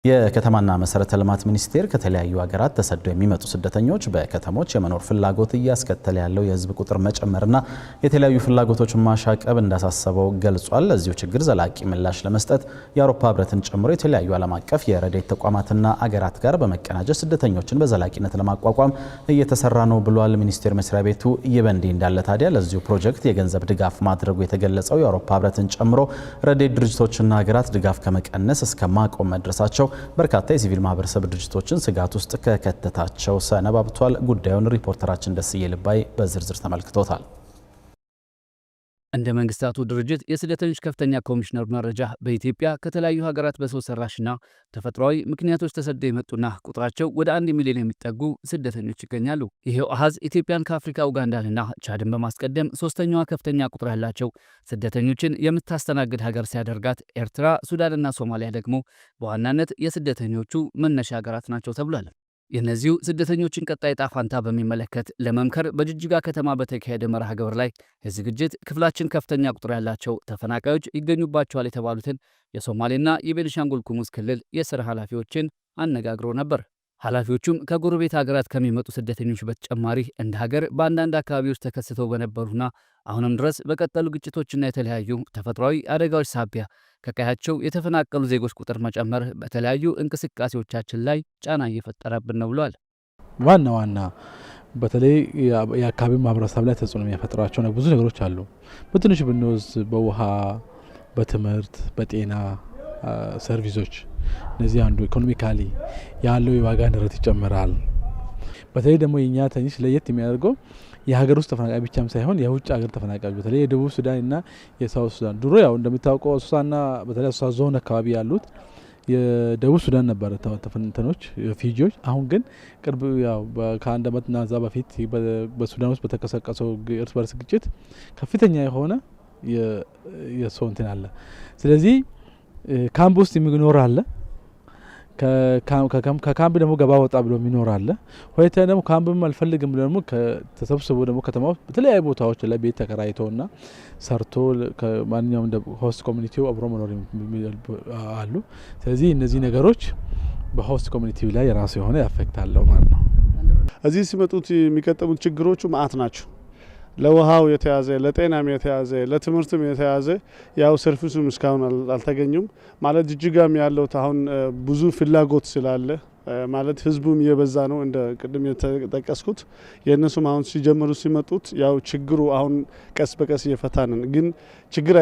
የከተማና መሰረተ ልማት ሚኒስቴር ከተለያዩ ሀገራት ተሰደው የሚመጡ ስደተኞች በከተሞች የመኖር ፍላጎት እያስከተለ ያለው የህዝብ ቁጥር መጨመርና የተለያዩ ፍላጎቶች ማሻቀብ እንዳሳሰበው ገልጿል። ለዚሁ ችግር ዘላቂ ምላሽ ለመስጠት የአውሮፓ ህብረትን ጨምሮ የተለያዩ ዓለም አቀፍ የረድኤት ተቋማትና አገራት ጋር በመቀናጀት ስደተኞችን በዘላቂነት ለማቋቋም እየተሰራ ነው ብሏል ሚኒስቴር መስሪያ ቤቱ። ይህ በእንዲህ እንዳለ ታዲያ ለዚሁ ፕሮጀክት የገንዘብ ድጋፍ ማድረጉ የተገለጸው የአውሮፓ ህብረትን ጨምሮ ረድኤት ድርጅቶችና ሀገራት ድጋፍ ከመቀነስ እስከ ማቆም መድረሳቸው በርካታ የሲቪል ማህበረሰብ ድርጅቶችን ስጋት ውስጥ ከከተታቸው ሰነባብቷል። ጉዳዩን ሪፖርተራችን ደስዬ ልባይ በዝርዝር ተመልክቶታል። እንደ መንግስታቱ ድርጅት የስደተኞች ከፍተኛ ኮሚሽነር መረጃ በኢትዮጵያ ከተለያዩ ሀገራት በሰው ሰራሽና ተፈጥሯዊ ምክንያቶች ተሰደው የመጡና ቁጥራቸው ወደ 1 ሚሊዮን የሚጠጉ ስደተኞች ይገኛሉ። ይሄው አሃዝ ኢትዮጵያን ከአፍሪካ ኡጋንዳንና ቻድን በማስቀደም ሶስተኛዋ ከፍተኛ ቁጥር ያላቸው ስደተኞችን የምታስተናግድ ሀገር ሲያደርጋት፣ ኤርትራ፣ ሱዳንና ሶማሊያ ደግሞ በዋናነት የስደተኞቹ መነሻ ሀገራት ናቸው ተብሏል። የእነዚሁ ስደተኞችን ቀጣይ ዕጣ ፈንታ በሚመለከት ለመምከር በጅጅጋ ከተማ በተካሄደ መርሃ ግብር ላይ የዝግጅት ክፍላችን ከፍተኛ ቁጥር ያላቸው ተፈናቃዮች ይገኙባቸዋል የተባሉትን የሶማሌና የቤኒሻንጉል ጉሙዝ ክልል የሥራ ኃላፊዎችን አነጋግሮ ነበር። ኃላፊዎቹም ከጎረቤት ሀገራት ከሚመጡ ስደተኞች በተጨማሪ እንደ ሀገር በአንዳንድ አካባቢዎች ተከስተው በነበሩና አሁንም ድረስ በቀጠሉ ግጭቶችና የተለያዩ ተፈጥሯዊ አደጋዎች ሳቢያ ከቀያቸው የተፈናቀሉ ዜጎች ቁጥር መጨመር በተለያዩ እንቅስቃሴዎቻችን ላይ ጫና እየፈጠረብን ነው ብሏል። ዋና በተለይ የአካባቢ ማህበረሰብ ላይ ተጽዕኖ የሚያፈጥራቸው ብዙ ነገሮች አሉ። በትንሹ ብንወስድ በውሃ፣ በትምህርት፣ በጤና ሰርቪሶች እነዚህ አንዱ ኢኮኖሚካሊ ያለው የዋጋ ንረት ይጨምራል። በተለይ ደግሞ የኛ ትንሽ ለየት የሚያደርገው የሀገር ውስጥ ተፈናቃይ ብቻም ሳይሆን የውጭ ሀገር ተፈናቃዮች በተለይ የደቡብ ሱዳንና የሳውት ሱዳን ድሮ ያው እንደምታውቀው አሶሳና በተለይ አሶሳ ዞን አካባቢ ያሉት የደቡብ ሱዳን ነበረ ተፈናቃዮች ፊጂዎች። አሁን ግን ቅርብ ያው ከአንድ ዓመትና እዛ በፊት በሱዳን ውስጥ በተቀሰቀሰው እርስ በርስ ግጭት ከፍተኛ የሆነ የሰው እንትን አለ። ስለዚህ ካምፕ ውስጥ የሚኖር አለ፣ ከካምፕ ደግሞ ገባ ወጣ ብሎ የሚኖር አለ። ሆይታ ደግሞ ካምፕም አልፈልግም ደግሞ ተሰብስቦ ደግሞ ከተማ ውስጥ በተለያዩ ቦታዎች ላይ ቤት ተከራይተውና ሰርቶ ከማንኛውም ሆስት ኮሚኒቲው አብሮ መኖር አሉ። ስለዚህ እነዚህ ነገሮች በሆስት ኮሚኒቲው ላይ የራሱ የሆነ ያፌክት አለው ማለት ነው። እዚህ ሲመጡት የሚቀጠሙት ችግሮቹ ማአት ናቸው። ለውሃው የተያዘ፣ ለጤናም የተያዘ፣ ለትምህርትም የተያዘ ያው ሰርቪሱም እስካሁን አልተገኙም። ማለት ጅጅጋም ያለው አሁን ብዙ ፍላጎት ስላለ ማለት ህዝቡም እየበዛ ነው እንደ ቅድም የተጠቀስኩት። የእነሱም አሁን ሲጀምሩ ሲመጡት ያው ችግሩ አሁን ቀስ በቀስ እየፈታንን፣ ግን ችግር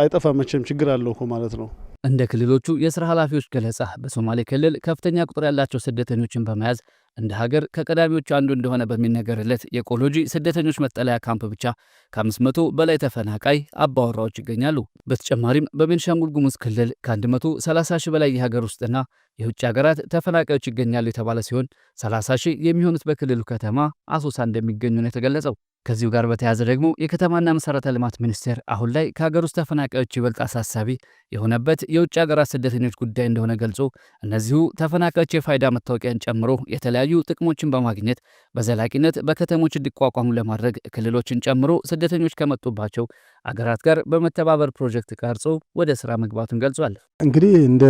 አይጠፋ መቼም ችግር አለው እኮ ማለት ነው። እንደ ክልሎቹ የሥራ ኃላፊዎች ገለጻ በሶማሌ ክልል ከፍተኛ ቁጥር ያላቸው ስደተኞችን በመያዝ እንደ ሀገር ከቀዳሚዎቹ አንዱ እንደሆነ በሚነገርለት የቆሎጂ ስደተኞች መጠለያ ካምፕ ብቻ ከ500 በላይ ተፈናቃይ አባወራዎች ይገኛሉ። በተጨማሪም በቤኒሻንጉል ጉሙዝ ክልል ከ130 ሺህ በላይ የሀገር ውስጥና የውጭ ሀገራት ተፈናቃዮች ይገኛሉ የተባለ ሲሆን 30 ሺህ የሚሆኑት በክልሉ ከተማ አሶሳ እንደሚገኙ ነው የተገለጸው። ከዚሁ ጋር በተያያዘ ደግሞ የከተማና መሰረተ ልማት ሚኒስቴር አሁን ላይ ከሀገር ውስጥ ተፈናቃዮች ይበልጥ አሳሳቢ የሆነበት የውጭ ሀገራት ስደተኞች ጉዳይ እንደሆነ ገልጾ እነዚሁ ተፈናቃዮች የፋይዳ መታወቂያን ጨምሮ የተለያዩ ጥቅሞችን በማግኘት በዘላቂነት በከተሞች እንዲቋቋሙ ለማድረግ ክልሎችን ጨምሮ ስደተኞች ከመጡባቸው አገራት ጋር በመተባበር ፕሮጀክት ቀርጾ ወደ ስራ መግባቱን ገልጿል። እንግዲህ እንደ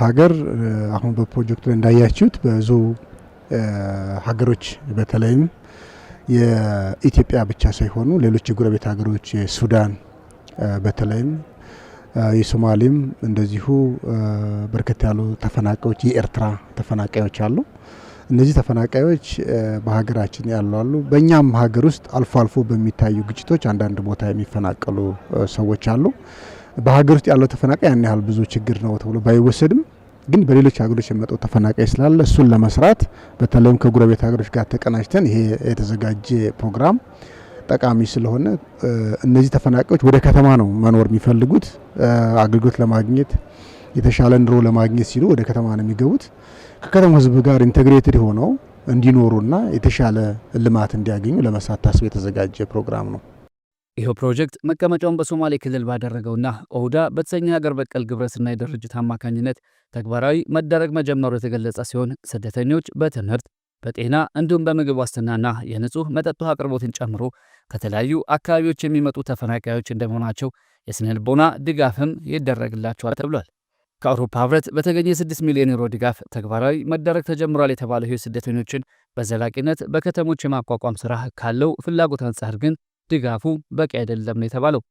ሀገር አሁን በፕሮጀክቱ ላይ እንዳያችሁት ብዙ ሀገሮች በተለይም የኢትዮጵያ ብቻ ሳይሆኑ ሌሎች የጎረቤት ሀገሮች የሱዳን በተለይም የሶማሌም እንደዚሁ በርከት ያሉ ተፈናቃዮች የኤርትራ ተፈናቃዮች አሉ። እነዚህ ተፈናቃዮች በሀገራችን ያሉ አሉ። በእኛም ሀገር ውስጥ አልፎ አልፎ በሚታዩ ግጭቶች አንዳንድ ቦታ የሚፈናቀሉ ሰዎች አሉ። በሀገር ውስጥ ያለው ተፈናቃይ ያን ያህል ብዙ ችግር ነው ተብሎ ባይወሰድም ግን በሌሎች ሀገሮች የመጣው ተፈናቃይ ስላለ እሱን ለመስራት በተለይም ከጎረቤት ሀገሮች ጋር ተቀናጅተን ይሄ የተዘጋጀ ፕሮግራም ጠቃሚ ስለሆነ እነዚህ ተፈናቃዮች ወደ ከተማ ነው መኖር የሚፈልጉት። አገልግሎት ለማግኘት የተሻለ ኑሮ ለማግኘት ሲሉ ወደ ከተማ ነው የሚገቡት። ከከተማው ሕዝብ ጋር ኢንተግሬትድ ሆነው እንዲኖሩና የተሻለ ልማት እንዲያገኙ ለመስራት ታስቦ የተዘጋጀ ፕሮግራም ነው። ይህ ፕሮጀክት መቀመጫውን በሶማሌ ክልል ባደረገውና ኦውዳ በተሰኘ ሀገር በቀል ግብረሰናይ ድርጅት አማካኝነት ተግባራዊ መደረግ መጀመሩ የተገለጸ ሲሆን ስደተኞች በትምህርት፣ በጤና እንዲሁም በምግብ ዋስትናና የንጹህ መጠጥ ውሃ አቅርቦትን ጨምሮ ከተለያዩ አካባቢዎች የሚመጡ ተፈናቃዮች እንደመሆናቸው የስነ ልቦና ድጋፍም ይደረግላቸዋል ተብሏል። ከአውሮፓ ህብረት በተገኘ 6 ሚሊዮን ዩሮ ድጋፍ ተግባራዊ መደረግ ተጀምሯል የተባለው ይህ ስደተኞችን በዘላቂነት በከተሞች የማቋቋም ስራ ካለው ፍላጎት አንጻር ግን ድጋፉ በቂ አይደለም ነው የተባለው።